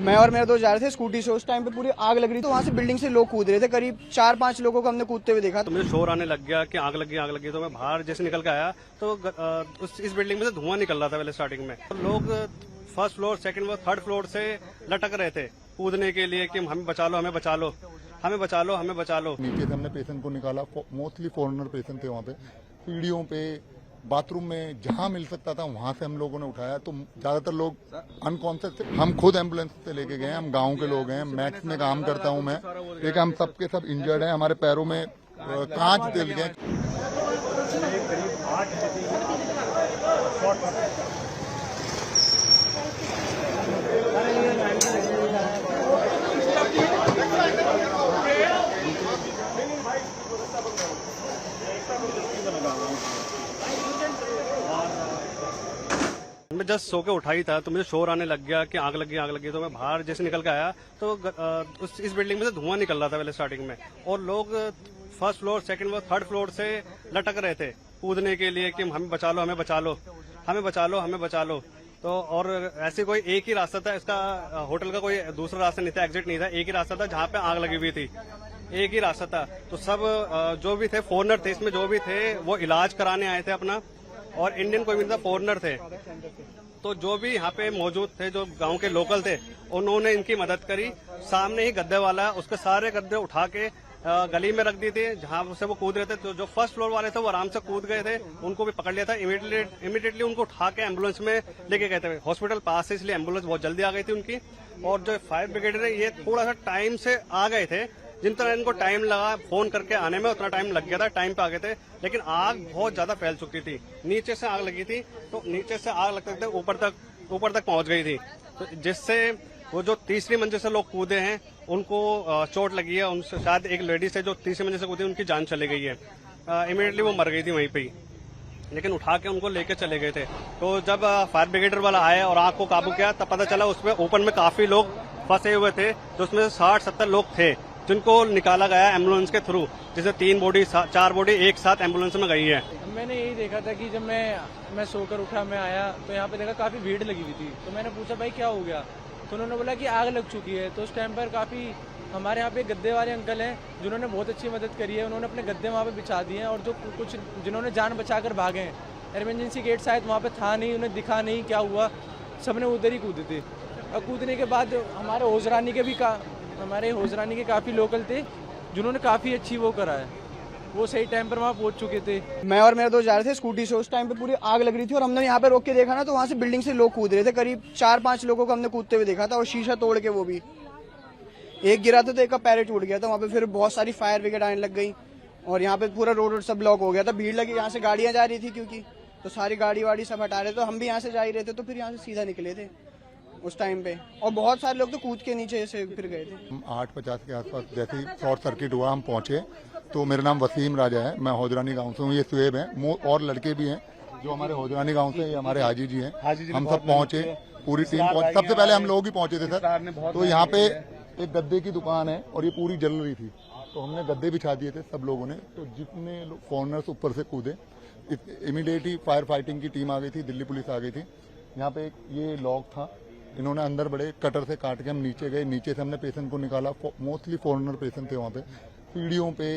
मैं और मेरे दोस्त जा रहे थे स्कूटी से, उस टाइम पे पूरी आग लग रही थी। वहाँ से बिल्डिंग से लोग कूद रहे थे, करीब 4-5 लोगों को हमने कूदते हुए देखा। तो मुझे शोर आने लग गया कि आग लगी। तो मैं बाहर जैसे निकल के आया तो इस बिल्डिंग में से धुआं निकल रहा था पहले स्टार्टिंग में। तो लोग first floor, second floor, third floor से लटक रहे थे कूदने के लिए कि हमें बचा लो, हमें बचा लो, हमें बचा लो, हमें बचा लो। नीचे से हमने पेशेंट को निकाला, मोस्टली फॉरेनर पेशेंट थे वहाँ पे। सीढ़ियों पे, बाथरूम में, जहाँ मिल सकता था वहाँ से हम लोगों ने उठाया। तो ज्यादातर लोग अनकॉन्शियस थे। हम खुद एम्बुलेंस से लेके गए। हम गांव के लोग हैं, मैक्स में काम करता हूँ मैं। लेकिन हम सबके सब इंजर्ड हैं, हमारे पैरों में कांच दिल गए। मैं जस्ट सो के उठा ही था तो मुझे शोर आने लग गया कि आग लगी। तो मैं बाहर जैसे निकल के आया तो इस बिल्डिंग में से धुआं निकल रहा था पहले स्टार्टिंग में। और लोग first floor, second floor, third floor से लटक रहे थे कूदने के लिए कि हमें बचा लो, हमें बचा लो, हमें बचा लो, हमें बचा लो। तो और ऐसे कोई एक ही रास्ता था इसका, होटल का कोई दूसरा रास्ता नहीं था, एग्जिट नहीं था, एक ही रास्ता था जहाँ पे आग लगी हुई थी, एक ही रास्ता था। तो सब जो भी थे फॉरेनर थे, इसमें जो भी थे वो इलाज कराने आए थे अपना, और इंडियन कोई भी नहीं था, फॉरेनर थे। तो जो भी यहाँ पे मौजूद थे, जो गांव के लोकल थे, उन्होंने इनकी मदद करी। सामने ही गद्दे वाला, उसके सारे गद्दे उठा के गली में रख दी थी जहाँ से वो कूद रहे थे। तो जो फर्स्ट फ्लोर वाले थे वो आराम से कूद गए थे, उनको भी पकड़ लिया था। इमीडिएटली उनको उठा के एम्बुलेंस में लेके गए थे। हॉस्पिटल पास है इसलिए एम्बुलेंस बहुत जल्दी आ गई थी उनकी। और जो फायर ब्रिगेड है ये थोड़ा सा टाइम से आ गए थे, जिन तरह इनको टाइम लगा फोन करके आने में उतना टाइम लग गया था, टाइम पे आ गए थे। लेकिन आग बहुत ज्यादा फैल चुकी थी, नीचे से आग लगी थी, तो नीचे से आग लगते ऊपर तक पहुंच गई थी। तो जिससे वो जो तीसरी मंजिल से लोग कूदे हैं उनको चोट लगी है। उनसे शायद एक लेडीज है जो तीसरी मंजिल से कूदी, उनकी जान चली गई है। इमीडिएटली वो मर गई थी वहीं पे ही, लेकिन उठा के उनको लेके चले गए थे। तो जब फायर ब्रिगेडर वाला आया और आग को काबू किया तब पता चला उसमें ओपन में काफी लोग फंसे हुए थे, तो उसमें से 60-70 लोग थे जिनको निकाला गया एम्बुलेंस के थ्रू, जिसे 4 बॉडी एक साथ एम्बुलेंस में गई है। मैंने यही देखा था कि जब मैं सोकर उठा, मैं आया तो यहाँ पे देखा काफी भीड़ लगी हुई थी। तो मैंने पूछा भाई क्या हो गया, तो उन्होंने बोला कि आग लग चुकी है। तो उस टाइम पर काफी हमारे यहाँ पे गद्दे वाले अंकल हैं जिन्होंने बहुत अच्छी मदद करी है। उन्होंने अपने गद्दे वहाँ पे बिछा दिए हैं, और जो कुछ जिन्होंने जान बचाकर भागे हैं, इमरजेंसी गेट शायद वहाँ पे था नहीं, उन्हें दिखा नहीं क्या हुआ, सबने उधर ही कूदे थे। और कूदने के बाद हमारे होजरानी के काफी लोकल थे जिन्होंने काफी अच्छी वो करा है, वो सही टाइम पर वहाँ पहुंच चुके थे। मैं और मेरे दोस्त जा रहे थे स्कूटी से, उस टाइम पे पूरी आग लग रही थी और हमने यहाँ पे रोक के देखा ना, तो वहाँ से बिल्डिंग से लोग कूद रहे थे, करीब 4-5 लोगों को हमने कूदते हुए देखा था। और शीशा तोड़ के, वो भी एक गिरा था तो एक का पैर टूट गया था। वहाँ पे फिर बहुत सारी फायर ब्रिगेड आने लग गई और यहाँ पे पूरा रोड सब ब्लॉक हो गया था। भीड़ लगी, यहाँ से गाड़ियां जा रही थी क्योंकि, तो सारी गाड़ी वाड़ी सब हटा रहे थे। तो हम भी यहाँ से जा ही रहे थे, तो फिर यहाँ से सीधा निकले थे उस टाइम पे। और बहुत सारे लोग तो कूद के नीचे से फिर गए थे। 8:50 के आसपास जैसे ही शॉर्ट सर्किट हुआ हम पहुंचे। तो मेरा नाम वसीम राजा है, मैं होजरानी गांव से हूँ। ये सुएब है, और लड़के भी हैं जो हमारे होजरानी गांव से, ये हमारे हाजी जी हैं। हम सब पहुंचे, पूरी टीम पहुंची। सबसे पहले हम लोग ही पहुंचे थे सर। तो यहाँ पे एक गद्दे की दुकान है और ये पूरी जल रही थी, तो हमने गद्दे बिछा दिए थे सब लोगों ने। तो जितने फॉरेनर्स ऊपर से कूदे, इमीडिएटली फायर फाइटिंग की टीम आ गई थी, दिल्ली पुलिस आ गई थी। यहाँ पे ये लॉक था, इन्होंने अंदर बड़े कटर से काट के हम नीचे गए। नीचे से हमने पेशेंट को निकाला, मोस्टली फॉरेनर पेशेंट थे वहाँ पे। सीढ़ियों पे,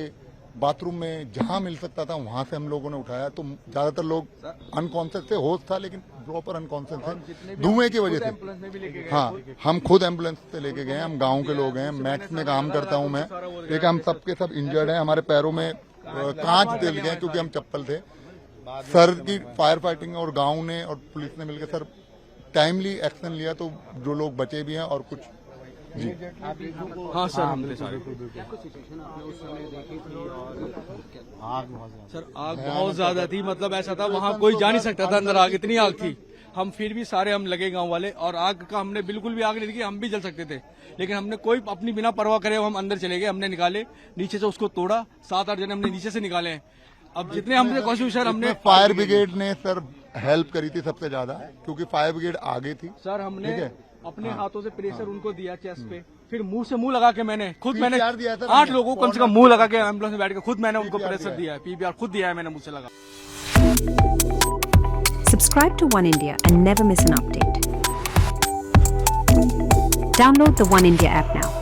बाथरूम में, जहाँ मिल सकता था वहाँ से हम लोगों ने उठाया। तो ज्यादातर लोग अनकॉन्शियस थे, होश था लेकिन प्रॉपर अनकॉन्शियस थे धुएं की वजह से। हाँ, हम खुद एम्बुलेंस से लेके गए। हम गांव के लोग हैं, मैक्स में काम करता हूँ मैं। लेकिन हम सबके सब इंजर्ड हैं, हमारे पैरों में कांच दिल गए क्योंकि हम चप्पल थे। सर की फायर फाइटिंग और गाँव ने और पुलिस ने मिलकर सर टाइमली एक्शन लिया, तो जो लोग बचे भी हैं और कुछ जी। हाँ सर, हमने सर आग बहुत ज्यादा थी, मतलब ऐसा था वहाँ कोई जा नहीं सकता था अंदर, आग इतनी आग थी। हम फिर भी सारे हम लगे गांव वाले, और आग का हमने बिल्कुल भी आग नहीं देखी, हम भी जल सकते थे, लेकिन हमने कोई अपनी बिना परवाह करे हम अंदर चले गए। हमने निकाले नीचे से, उसको तोड़ा, 7-8 जने हमने नीचे से निकाले हैं। अब जितने हमने कोशिश सर, हमने फायर ब्रिगेड ने सर हेल्प करी थी सबसे ज्यादा, क्योंकि फायर ब्रिगेड आगे थी सर। हमने अपने हाथों से प्रेशर उनको दिया चेस्ट पे, फिर मुंह से मुंह लगा के मैंने 8 लोगों को कम से कम मुंह लगा के एम्बुलेंस में बैठ के खुद मैंने उनको प्रेशर दिया है, पीपीआर खुद दिया है मैंने मुंह से लगा। Subscribe to One India and never miss an update. Download the One India app now.